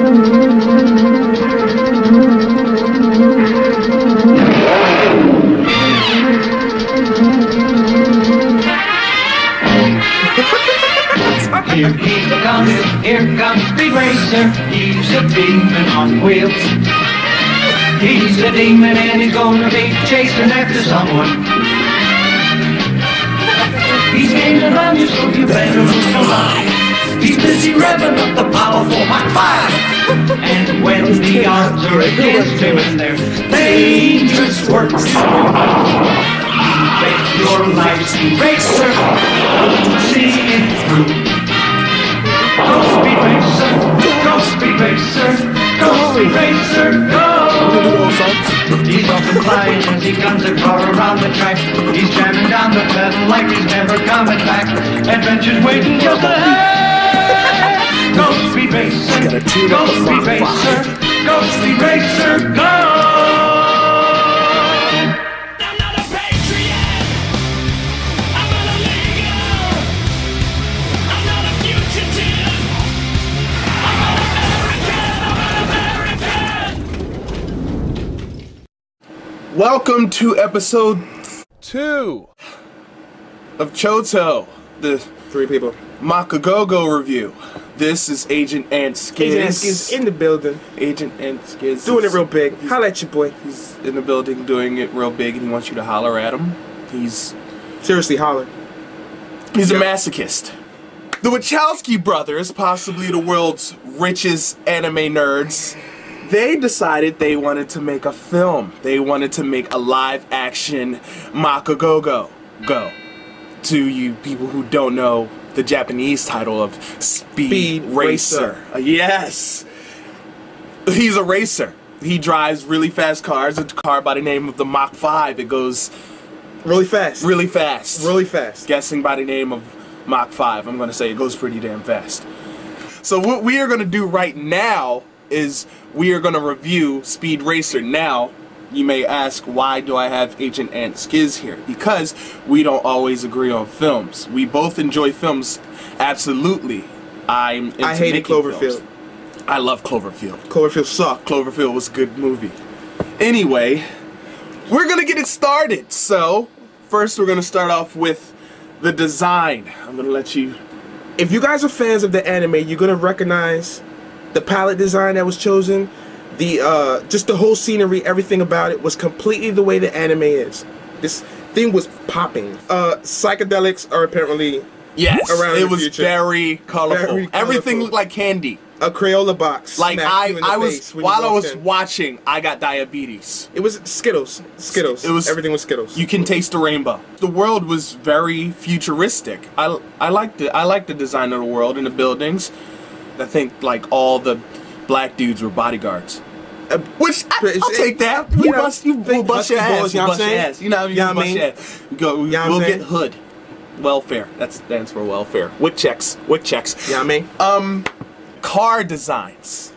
Here comes Speed Racer. He's a demon on wheels. He's a demon and he's gonna be chasing after someone. He's gaining on you, so you better look alive. He's busy revving up the powerful Mach 5. And when the odds are against him and there's dangerous work, bet your life, Speed Racer, see it through. Go Speed Racer, go Speed Racer, go Speed Racer, go! He's off and flying as he guns a car around the track. He's jamming down the pedal like he's never coming back. Adventure's waiting just ahead. Go Speed Racer, go Speed Racer, go Speed Racer, go! Welcome to episode 2 of Chotto, the 3 people. Makagogo review. This is Agent Antskizz. Agent Antskizz in the building. Agent Antskizz. Doing it real big. Holla at your boy. He's in the building doing it real big and he wants you to holler at him. He's seriously holler. He's a masochist. The Wachowski brothers, possibly the world's richest anime nerds, they decided they wanted to make a film. They wanted to make a live-action Makagogo. Go. To you people who don't know the Japanese title of Speed Racer. Yes! He's a racer. He drives really fast cars. It's a car by the name of the Mach 5. It goes really fast. Really fast. Really fast. Guessing by the name of Mach 5, I'm going to say it goes pretty damn fast. So what we are going to do right now is we are going to review Speed Racer. Now, you may ask, why do I have Agent Antskizz here? Because we don't always agree on films. We both enjoy films, absolutely. I hated Cloverfield. Films. I love Cloverfield. Cloverfield sucked. Cloverfield was a good movie. Anyway, we're going to get it started. So, first we're going to start off with the design. I'm going to let you... If you guys are fans of the anime, you're going to recognize the palette design that was chosen, the just the whole scenery, everything about it was completely the way the anime is. This thing was popping. Psychedelics are apparently around it the was future. Very colorful. Very colorful. Everything looked like candy. A Crayola box. Like while I was watching, I got diabetes. It was Skittles. Everything was Skittles. You can taste the rainbow. The world was very futuristic. I liked it. I liked the design of the world and the buildings. I think like all the black dudes were bodyguards. Which I'll take that. You bust your ass. You know what I'm saying? You know what I mean? We'll get hood. Welfare. That stands for welfare. Wick checks. You know what I mean? Car designs.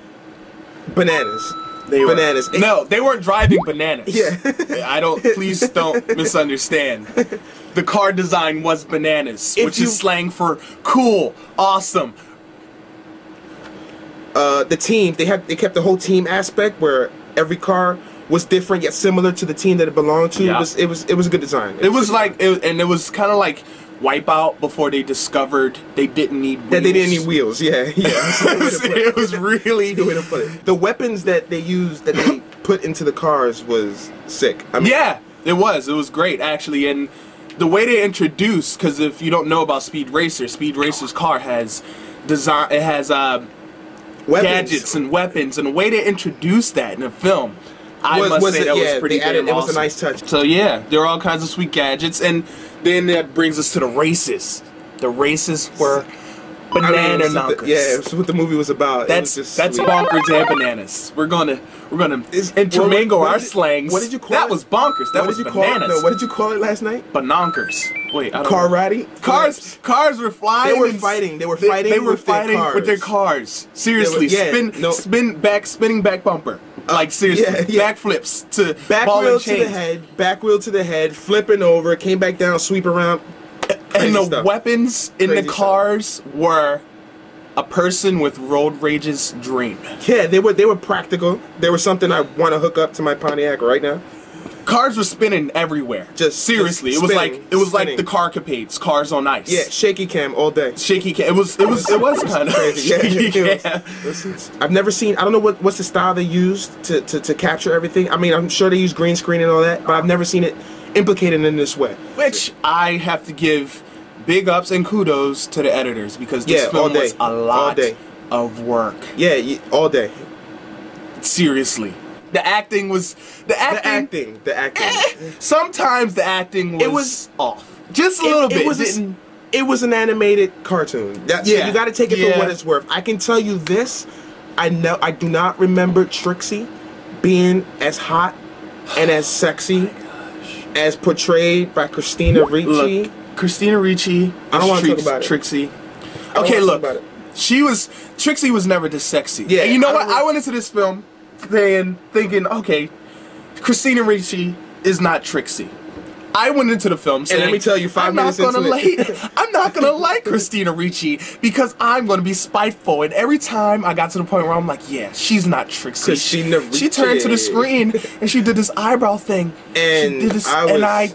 Bananas. Bananas. No, they weren't driving bananas. Yeah. Please don't misunderstand. The car design was bananas, which is slang for cool, awesome. The team, they kept the whole team aspect where every car was different yet similar to the team that it belonged to. Yeah. It was a good design. It was kind of like Wipeout before they discovered they didn't need wheels. That they didn't need wheels. Yeah. It was really the way to put it. The weapons that they used, that they put into the cars, was sick. I mean, yeah, it was great actually, and the way they introduced, because if you don't know about Speed Racer's car has design. It has gadgets and weapons, and the way they introduced that in a film, I must say that was pretty damn awesome. It was a nice touch. So yeah, there are all kinds of sweet gadgets, and then that brings us to the races. The races were banana knockers. Yeah, that's what the movie was about. That's bonkers and bananas. We're gonna intermingle our slangs. What did you call it? That was bonkers. That was bananas. No, what did you call it last night? Banonkers. Wait, I don't car know. ratty? Cars were flying. They were fighting. They were fighting with their cars. Seriously, spinning back bumper. Like seriously, backflips to ball and chains. Back wheel to the head, flipping over, came back down, sweep around. And the weapons in the cars were a person with road rage's dream. Yeah, they were practical. They were something I want to hook up to my Pontiac right now. Cars were spinning everywhere. Seriously, just it was spinning, like the car capades, cars on ice. Yeah, shaky cam all day. Shaky cam. It was kind of crazy. Yeah, shaky it cam. I've never seen. I don't know what's the style they used to capture everything. I mean, I'm sure they use green screen and all that, but I've never seen it implicated in this way. Which I have to give big ups and kudos to the editors, because this film was a lot of work. Yeah, all day. Seriously. The acting. Sometimes the acting was off. Just a little bit. It was an animated cartoon. So you got to take it for what it's worth. I can tell you this. I do not remember Trixie being as hot and as sexy as portrayed by Christina Ricci. Look, Christina Ricci. I don't want to talk about it. Trixie. Okay, look. Trixie was never this sexy. Yeah. And you know what? I went into this film thinking, okay, Christina Ricci is not Trixie. I went into the film saying, and let me tell you, 5 minutes into it, I'm not gonna like Christina Ricci because I'm gonna be spiteful. And every time I got to the point where I'm like, yeah, she's not Trixie. She turned to the screen and she did this eyebrow thing. And my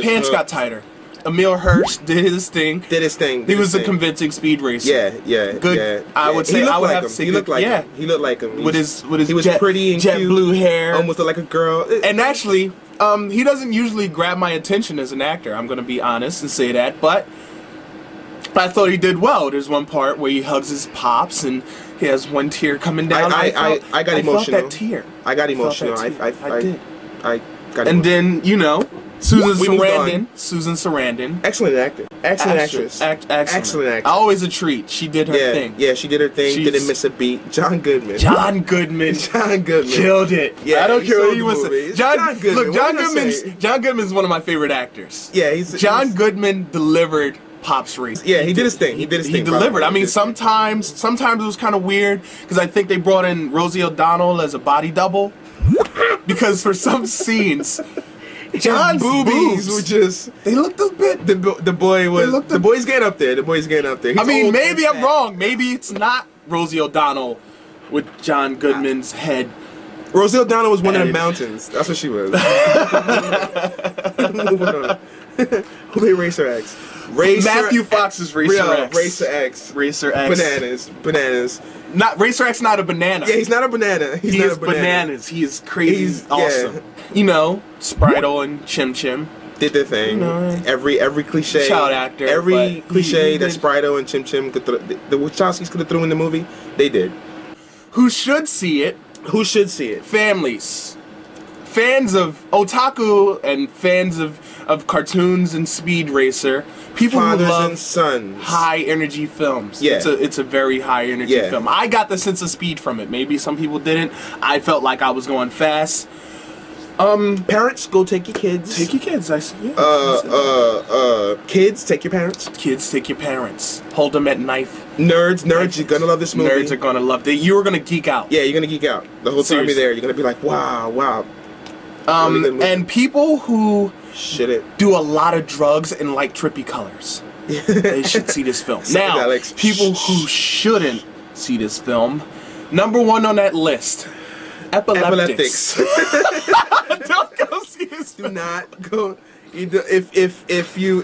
pants got tighter. Emil Hirsch did his thing. He was a convincing speed racer. Yeah. Good. Yeah. I would say. I would have to say. He looked like him. He looked like him. With his he was pretty and jet cute, blue hair, almost like a girl. And actually, he doesn't usually grab my attention as an actor. I'm gonna be honest and say that, but I thought he did well. There's one part where he hugs his pops and he has one tear coming down. I got emotional. I felt that tear. I got emotional. I did. I got emotional. And then, you know, Susan Sarandon. Excellent actor. Excellent actress. Excellent actor. Always a treat. She did her thing. Yeah, she did her thing. Didn't miss a beat. John Goodman. Killed it. Yeah, I don't care what he was. John Goodman. Look, John Goodman's one of my favorite actors. Yeah, John Goodman delivered Pop's race. Yeah, he did his thing. He delivered. I mean, sometimes it was kind of weird because I think they brought in Rosie O'Donnell as a body double because for some scenes, John's boobies were just—they looked a bit. The boy's getting up there. The boy's getting up there. I mean, maybe I'm wrong. Maybe it's not Rosie O'Donnell with John Goodman's head. Rosie O'Donnell was one of the mountains. That's what she was. Who made Racer X? Matthew Fox's Racer X. Racer X. Bananas. Not Racer X. Not a banana. Yeah, he's not a banana. He is bananas. He is crazy. He's awesome. Yeah. You know, Sprite and Chim Chim did their thing. You know, every cliche, child actor, every cliche that Sprite and Chim Chim could the Wachowskis could have threw in the movie, they did. Who should see it? Families. Fans of otaku and fans of cartoons and Speed Racer. People Fathers who love and sons. High energy films. Yeah. It's a very high energy film. I got the sense of speed from it. Maybe some people didn't. I felt like I was going fast. Parents, go take your kids. Take your kids. Kids, take your parents. Kids, take your parents. Hold them at knife. Nerds, you're gonna love this movie. Nerds are gonna love it. You're gonna geek out. Yeah, you're gonna geek out. The whole time you're there, you're gonna be like, wow. And people who shouldn't do a lot of drugs and like trippy colors, they should see this film. Now, people who shouldn't see this film, number one on that list, epileptics. Don't go see this film. Do not go. If you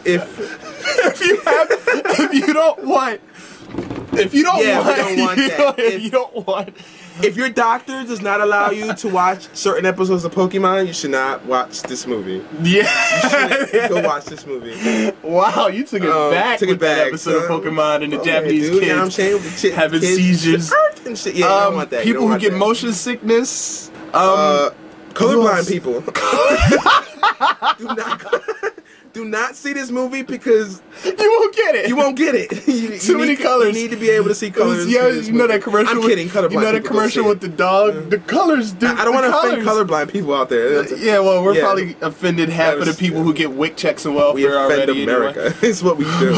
don't want if your doctor does not allow you to watch certain episodes of Pokemon, you should not watch this movie. Yeah, you shouldn't go watch this movie. Wow, you took it back. That episode of Pokemon and the Japanese kids, you know what I'm saying? having seizures. And shit. Yeah, I don't want that. People who get motion sickness. Colorblind people. Do not see this movie because you won't get it. You won't get it. Too many colors. You need to be able to see colors. Yeah, you know that commercial. I'm kidding. Colorblind. You know that commercial with the dog. The colors. I don't want to offend colorblind people out there. Yeah, well, we're probably offended half of the people who get WIC checks and welfare already. We offend America. Anyway. It's what we do.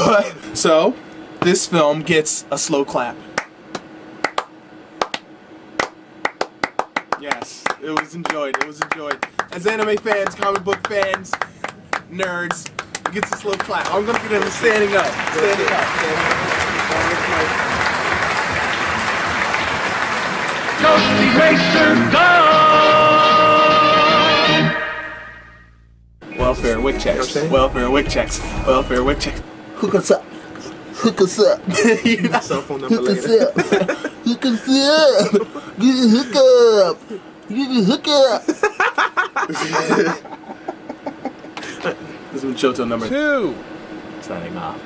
So, this film gets a slow clap. Yes, it was enjoyed. As anime fans, comic book fans, nerds, it gets a slow clap. I'm gonna get them standing up. Go Speed Racer, go! Welfare wick checks. You know what I'm saying? Welfare wick checks. Welfare wick checks. Hook us up. Hook us up. Cell phone number Hook us later. up. Hook us up. Get a hook up. Get a hook up. This is Chotto number 2. Signing off.